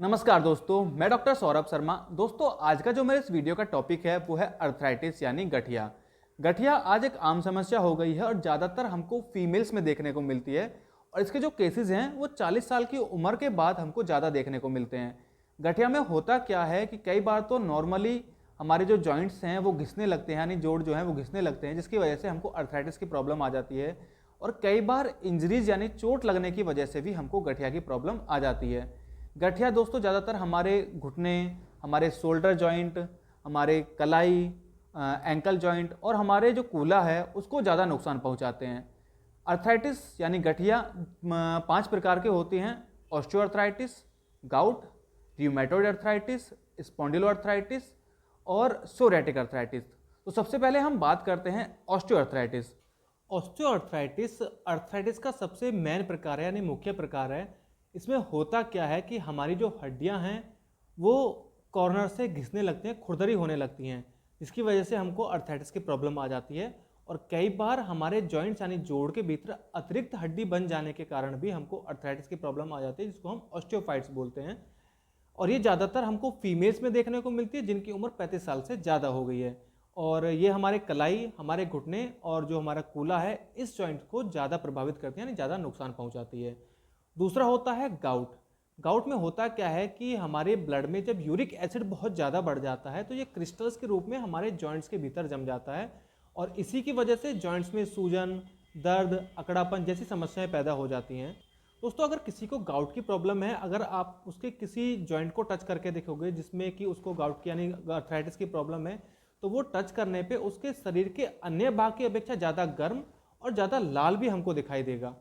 नमस्कार दोस्तों, मैं डॉक्टर सौरभ शर्मा। दोस्तों, आज का जो मेरे इस वीडियो का टॉपिक है वो है अर्थराइटिस यानी गठिया। गठिया आज एक आम समस्या हो गई है और ज़्यादातर हमको फीमेल्स में देखने को मिलती है और इसके जो केसेस हैं वो 40 साल की उम्र के बाद हमको ज़्यादा देखने को मिलते हैं। गठिया में होता क्या है कि कई बार तो नॉर्मली हमारे जो जॉइंट्स हैं वो घिसने लगते हैं, यानी जोड़ जो हैं वो घिसने लगते हैं, जिसकी वजह से हमको अर्थराइटिस की प्रॉब्लम आ जाती है। और कई बार इंजरीज यानी चोट लगने की वजह से भी हमको गठिया की प्रॉब्लम आ जाती है। गठिया दोस्तों ज़्यादातर हमारे घुटने, हमारे शोल्डर जॉइंट, हमारे कलाई, एंकल जॉइंट और हमारे जो कूल्हा है उसको ज़्यादा नुकसान पहुंचाते हैं। अर्थराइटिस यानी गठिया 5 प्रकार के होती हैं: ऑस्टियोआर्थराइटिस, गाउट, रियूमेटॉइड अर्थराइटिस, स्पॉन्डिलोआर्थराइटिस और सोरियाटिक अर्थराइटिस। तो सबसे पहले हम बात करते हैं ऑस्टियोआर्थराइटिस। ऑस्टियोआर्थराइटिस अर्थराइटिस का सबसे मेन प्रकार है, यानी मुख्य प्रकार है। इसमें होता क्या है कि हमारी जो हड्डियां हैं वो कॉर्नर से घिसने लगती हैं, खुरदरी होने लगती हैं, जिसकी वजह से हमको अर्थराइटिस की प्रॉब्लम आ जाती है। और कई बार हमारे जॉइंट्स यानी जोड़ के भीतर अतिरिक्त हड्डी बन जाने के कारण भी हमको अर्थराइटिस की प्रॉब्लम आ जाती है, जिसको हम ऑस्टियोफाइट्स बोलते हैं। और ये ज़्यादातर हमको फीमेल्स में देखने को मिलती है जिनकी उम्र 35 साल से ज़्यादा हो गई है। और ये हमारे कलाई, हमारे घुटने और जो हमारा कूल्हा है, इस जॉइंट को ज़्यादा प्रभावित करती है, यानी ज़्यादा नुकसान पहुंचाती है। दूसरा होता है गाउट। गाउट में होता क्या है कि हमारे ब्लड में जब यूरिक एसिड बहुत ज़्यादा बढ़ जाता है तो ये क्रिस्टल्स के रूप में हमारे जॉइंट्स के भीतर जम जाता है और इसी की वजह से जॉइंट्स में सूजन, दर्द, अकड़ापन जैसी समस्याएं पैदा हो जाती हैं। दोस्तों, अगर किसी को गाउट की प्रॉब्लम है, अगर आप उसके किसी जॉइंट को टच करके देखोगे जिसमें कि उसको गाउट की यानी अर्थराइटिस की प्रॉब्लम है, तो वो टच करने पे उसके शरीर के अन्य भाग की अपेक्षा ज़्यादा गर्म और ज़्यादा लाल भी हमको दिखाई देगा।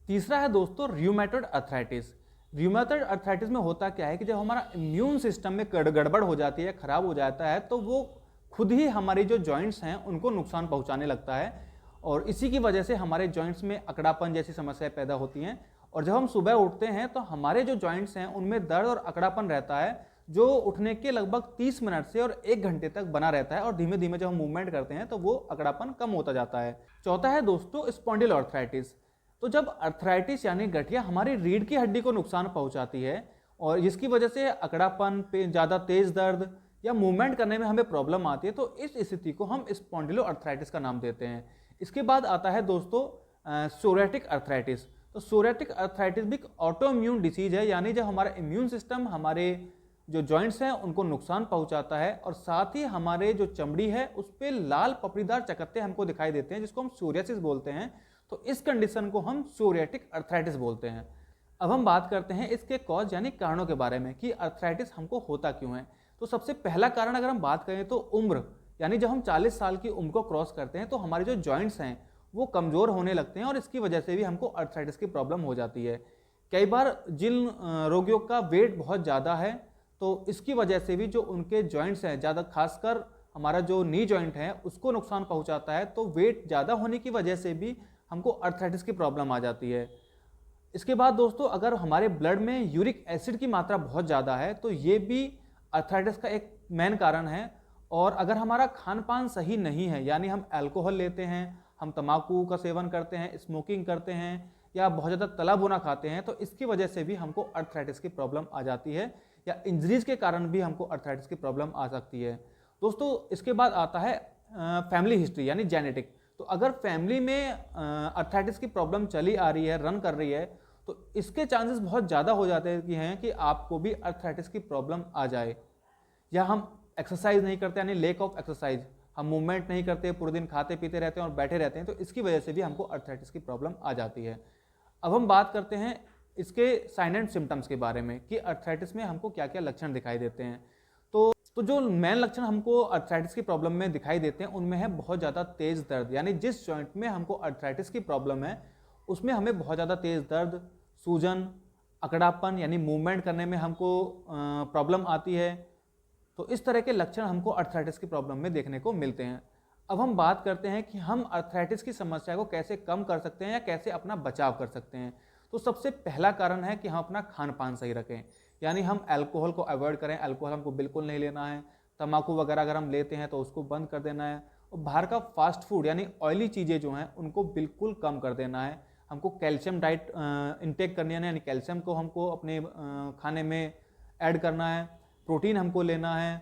तीसरा है दोस्तों र्यूमेटॉइड अर्थराइटिस। र्यूमेटॉइड अर्थराइटिस में होता क्या है कि जब हमारा इम्यून सिस्टम में गड़बड़ हो जाती है, खराब हो जाता है, तो वो खुद ही हमारी जो जॉइंट्स हैं उनको नुकसान पहुंचाने लगता है और इसी की वजह से हमारे जॉइंट्स में अकड़ापन जैसी समस्याएं पैदा होती हैं। और जब हम सुबह उठते हैं तो हमारे जो जॉइंट्स हैं उनमें दर्द और अकड़ापन रहता है, जो उठने के लगभग 30 मिनट से और 1 घंटे तक बना रहता है और धीमे धीमे जब हम मूवमेंट करते हैं तो वो अकड़ापन कम होता जाता है। चौथा है दोस्तों स्पॉन्डिलोआर्थराइटिस। तो जब अर्थराइटिस यानी गठिया हमारी रीढ़ की हड्डी को नुकसान पहुंचाती है और जिसकी वजह से अकड़ापन पे ज़्यादा तेज दर्द या मूवमेंट करने में हमें प्रॉब्लम आती है, तो इस स्थिति को हम स्पॉन्डिलोआर्थराइटिस का नाम देते हैं। इसके बाद आता है दोस्तों सोरियाटिक अर्थराइटिस। तो सोरियाटिक अर्थराइटिस भी एक ऑटो इम्यून डिसीज है, यानी जब हमारा इम्यून सिस्टम हमारे जो जॉइंट्स हैं उनको नुकसान पहुंचाता है और साथ ही हमारे जो चमड़ी है उस पर लाल पपड़ीदार चकत्ते हमको दिखाई देते हैं, जिसको हम सोरियासिस बोलते हैं। तो इस कंडीशन को हम सोरियाटिक अर्थराइटिस बोलते हैं। अब हम बात करते हैं इसके कॉज यानी कारणों के बारे में कि अर्थराइटिस हमको होता क्यों है। तो सबसे पहला कारण अगर हम बात करें तो उम्र, यानी जब हम 40 साल की उम्र को क्रॉस करते हैं तो हमारे जो जॉइंट्स हैं वो कमज़ोर होने लगते हैं और इसकी वजह से भी हमको अर्थराइटिस की प्रॉब्लम हो जाती है। कई बार जिन रोगियों का वेट बहुत ज़्यादा है तो इसकी वजह से भी जो उनके जॉइंट्स हैं, ज़्यादा खासकर हमारा जो नी जॉइंट है उसको नुकसान पहुंचाता है, तो वेट ज़्यादा होने की वजह से भी हमको अर्थराइटिस की प्रॉब्लम आ जाती है। इसके बाद दोस्तों अगर हमारे ब्लड में यूरिक एसिड की मात्रा बहुत ज़्यादा है तो ये भी अर्थराइटिस का एक मेन कारण है। और अगर हमारा खान पान सही नहीं है, यानी हम अल्कोहल लेते हैं, हम तंबाकू का सेवन करते हैं, स्मोकिंग करते हैं या बहुत ज़्यादा तला भुना खाते हैं, तो इसकी वजह से भी हमको अर्थराइटिस की प्रॉब्लम आ जाती है या इंजरीज के कारण भी हमको अर्थराइटिस की प्रॉब्लम आ सकती है। दोस्तों इसके बाद आता है फैमिली हिस्ट्री यानी जेनेटिक। तो अगर फैमिली में अर्थराइटिस की प्रॉब्लम चली आ रही है, रन कर रही है, तो इसके चांसेस बहुत ज़्यादा हो जाते हैं कि आपको भी अर्थराइटिस की प्रॉब्लम आ जाए। या हम एक्सरसाइज नहीं करते यानी लेक ऑफ एक्सरसाइज, हम मूवमेंट नहीं करते, पूरे दिन खाते पीते रहते हैं और बैठे रहते हैं, तो इसकी वजह से भी हमको अर्थराइटिस की प्रॉब्लम आ जाती है। अब हम बात करते हैं इसके साइन एंड सिम्टम्स के बारे में कि अर्थराइटिस में हमको क्या क्या लक्षण दिखाई देते हैं। तो जो मेन लक्षण हमको अर्थराइटिस की प्रॉब्लम में दिखाई देते हैं उनमें है बहुत ज़्यादा तेज दर्द, यानी जिस जॉइंट में हमको अर्थराइटिस की प्रॉब्लम है उसमें हमें बहुत ज़्यादा तेज दर्द, सूजन, अकड़ापन यानी मूवमेंट करने में हमको प्रॉब्लम आती है। तो इस तरह के लक्षण हमको अर्थराइटिस की प्रॉब्लम में देखने को मिलते हैं। अब हम बात करते हैं कि हम अर्थराइटिस की समस्या को कैसे कम कर सकते हैं या कैसे अपना बचाव कर सकते हैं। तो सबसे पहला कारण है कि हम अपना खान पान सही रखें, यानी हम अल्कोहल को अवॉइड करें, अल्कोहल हमको बिल्कुल नहीं लेना है। तंबाकू वगैरह अगर हम लेते हैं तो उसको बंद कर देना है और बाहर का फास्ट फूड यानी ऑयली चीज़ें जो हैं उनको बिल्कुल कम कर देना है। हमको कैल्शियम डाइट इनटेक करनी है, यानी कैल्शियम को हमको अपने खाने में ऐड करना है, प्रोटीन हमको लेना है,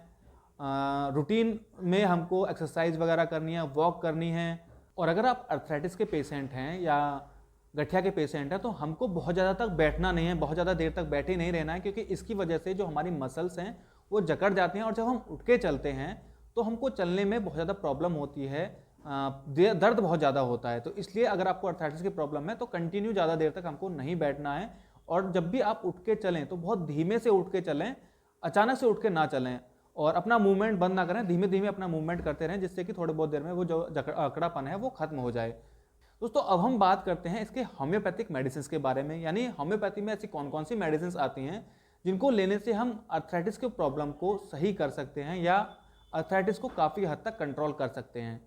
रूटीन में हमको एक्सरसाइज वगैरह करनी है, वॉक करनी है। और अगर आप अर्थराइटिस के पेशेंट हैं या गठिया के पेशेंट हैं तो हमको बहुत ज़्यादा तक बैठना नहीं है, बहुत ज़्यादा देर तक बैठे नहीं रहना है, क्योंकि इसकी वजह से जो हमारी मसल्स हैं वो जकड़ जाते हैं और जब हम उठ के चलते हैं तो हमको चलने में बहुत ज़्यादा प्रॉब्लम होती है, दर्द बहुत ज़्यादा होता है। तो इसलिए अगर आपको अर्थराइटिस की प्रॉब्लम है तो कंटिन्यू ज़्यादा देर तक हमको नहीं बैठना है, और जब भी आप उठ के चलें तो बहुत धीमे से उठ के चलें, अचानक से उठ के ना चलें, और अपना मूवमेंट बंद ना करें, धीमे धीमे अपना मूवमेंट करते रहें, जिससे कि थोड़ी बहुत देर में वो जो अकड़ापन है वो खत्म हो जाए। दोस्तों अब हम बात करते हैं इसके होम्योपैथिक मेडिसिन के बारे में, यानी होम्योपैथी में ऐसी कौन कौन सी मेडिसिन आती हैं जिनको लेने से हम अर्थराइटिस के प्रॉब्लम को सही कर सकते हैं या अर्थराइटिस को काफ़ी हद तक कंट्रोल कर सकते हैं।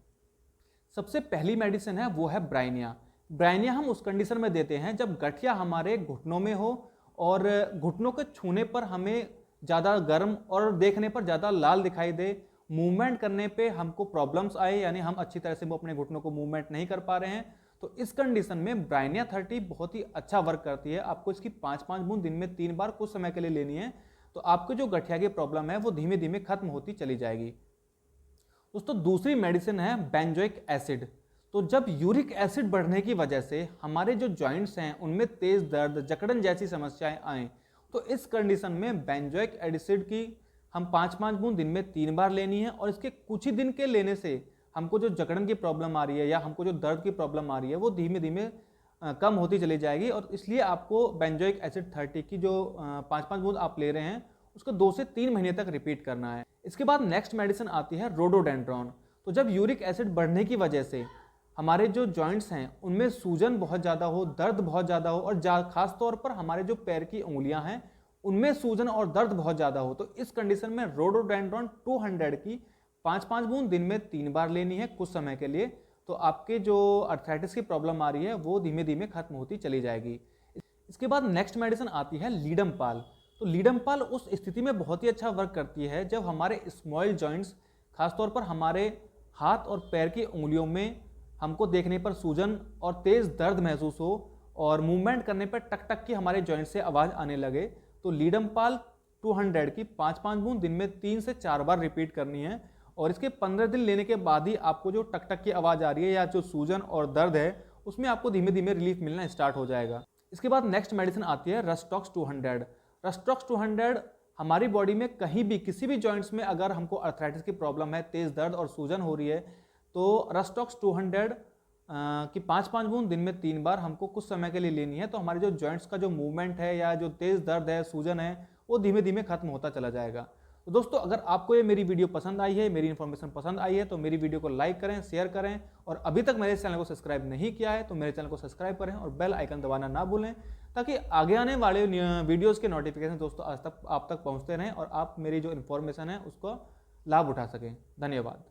सबसे पहली मेडिसिन है वो है ब्राइनिया। ब्राइनिया हम उस कंडीशन में देते हैं जब गठिया हमारे घुटनों में हो और घुटनों के छूने पर हमें ज़्यादा गर्म और देखने पर ज़्यादा लाल दिखाई दे, मूवमेंट करने पे हमको प्रॉब्लम्स आए, यानी हम अच्छी तरह से वो अपने घुटनों को मूवमेंट नहीं कर पा रहे हैं, तो इस कंडीशन में ब्राइनिया 30 बहुत ही अच्छा वर्क करती है। आपको इसकी 5-5 बूंद दिन में 3 बार कुछ समय के लिए लेनी है, तो आपको जो गठिया की प्रॉब्लम है वो धीमे धीमे खत्म होती चली जाएगी। दोस्तों दूसरी मेडिसिन है बेंजोइक एसिड। तो जब यूरिक एसिड बढ़ने की वजह से हमारे जो जॉइंट्स हैं उनमें तेज दर्द, जकड़न जैसी समस्याएं आए, तो इस कंडीशन में बेंजोइक एसिड की हम 5-5 बूंद दिन में 3 बार लेनी है, और इसके कुछ ही दिन के लेने से हमको जो जकड़न की प्रॉब्लम आ रही है या हमको जो दर्द की प्रॉब्लम आ रही है वो धीमे धीमे कम होती चली जाएगी। और इसलिए आपको बेंजोइक एसिड 30 की जो 5-5 बूंद आप ले रहे हैं उसको 2 से 3 महीने तक रिपीट करना है। इसके बाद नेक्स्ट मेडिसिन आती है रोडोडेंड्रॉन। तो जब यूरिक एसिड बढ़ने की वजह से हमारे जो जॉइंट्स हैं उनमें सूजन बहुत ज़्यादा हो, दर्द बहुत ज़्यादा हो, और खास तौर पर हमारे जो पैर की उंगलियां हैं उनमें सूजन और दर्द बहुत ज़्यादा हो, तो इस कंडीशन में रोडोडेंड्रॉन 200 की 5-5 बूंद दिन में 3 बार लेनी है कुछ समय के लिए, तो आपके जो अर्थराइटिस की प्रॉब्लम आ रही है वो धीमे धीमे खत्म होती चली जाएगी। इसके बाद नेक्स्ट मेडिसिन आती है लीडमपाल। तो लीडमपाल उस स्थिति में बहुत ही अच्छा वर्क करती है जब हमारे स्मॉल जॉइंट्स, खासतौर पर हमारे हाथ और पैर की उंगलियों में हमको देखने पर सूजन और तेज़ दर्द महसूस हो और मूवमेंट करने पर टक टक की हमारे जॉइंट से आवाज़ आने लगे, तो लीडमपाल 200 की 5-5 बूंद दिन में 3 से 4 बार रिपीट करनी है, और इसके 15 दिन लेने के बाद ही आपको जो टक टक की आवाज़ आ रही है या जो सूजन और दर्द है उसमें आपको धीमे धीमे रिलीफ मिलना स्टार्ट हो जाएगा। इसके बाद नेक्स्ट मेडिसिन आती है रस्टॉक्स 200। रस्टॉक्स 200 हमारी बॉडी में कहीं भी किसी भी जॉइंट्स में अगर हमको अर्थराइटिस की प्रॉब्लम है, तेज़ दर्द और सूजन हो रही है, तो रस्टॉक्स 200 की 5-5 बूंद दिन में 3 बार हमको कुछ समय के लिए लेनी है, तो हमारे जो जॉइंट्स का जो मूवमेंट है या जो तेज़ दर्द है, सूजन है, वो धीमे धीमे खत्म होता चला जाएगा। तो दोस्तों अगर आपको ये मेरी वीडियो पसंद आई है, मेरी इन्फॉर्मेशन पसंद आई है, तो मेरी वीडियो को लाइक करें, शेयर करें, और अभी तक मेरे चैनल को सब्सक्राइब नहीं किया है तो मेरे चैनल को सब्सक्राइब करें और बेल आइकन दबाना ना भूलें, ताकि आगे आने वाले वीडियोस के नोटिफिकेशन दोस्तों आज तक आप तक पहुंचते रहें और आप मेरी जो इन्फॉर्मेशन है उसको लाभ उठा सकें। धन्यवाद।